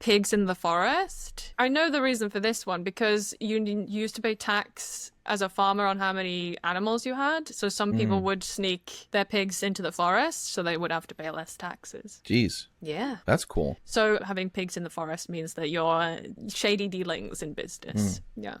pigs in the forest. I know the reason for this one because you used to pay tax as a farmer on how many animals you had. So some people would sneak their pigs into the forest so they would have to pay less taxes. Jeez. Yeah. That's cool. So having pigs in the forest means that you're shady dealings in business. Yeah.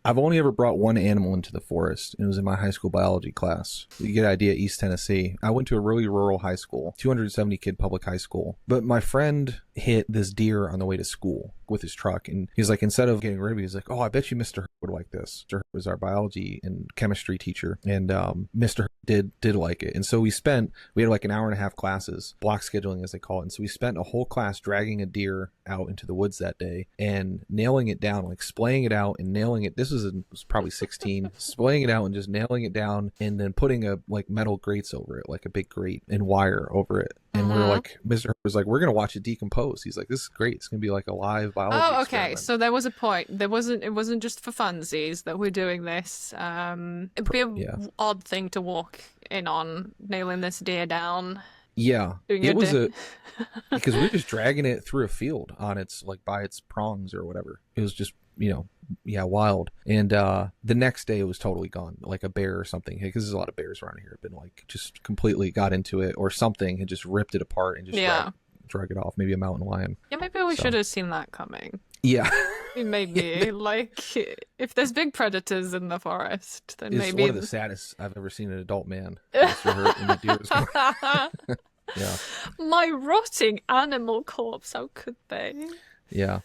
I've only ever brought one animal into the forest, and it was in my high school biology class. You get an idea, East Tennessee. I went to a really rural high school, 270 kid public high school. But my friend hit this deer on the way to school with his truck, and he's like, instead of getting rid of it, he's like, oh, I bet you Mr. would like this. Mr. was our biology and chemistry teacher, and Mr. did like it. And so we had like an hour and a half classes, block scheduling as they call it. And so we spent a whole class dragging a deer out into the woods that day and nailing it down, like splaying it out and nailing it. This was probably 16, splaying it out and just nailing it down, and then putting a like metal grates over it, like a big grate and wire over it. And we're like, Mr. was like, we're going to watch it decompose. He's like, this is great. It's going to be like a live biology experiment. So there was a point. It wasn't just for funsies that we're doing this. It'd be an odd thing to walk in on, nailing this deer down. Yeah, it was because we were just dragging it through a field on its, like by its prongs or whatever. It was just, wild. And the next day it was totally gone, like a bear or something, because there's a lot of bears around here, have been like just completely got into it, or something had just ripped it apart and just drag it off. Maybe a mountain lion. Yeah, maybe we should have seen that coming. Yeah. Maybe like if there's big predators in the forest, then it's maybe one of the saddest I've ever seen an adult man. Yeah. My rotting animal corpse, how could they? Yeah.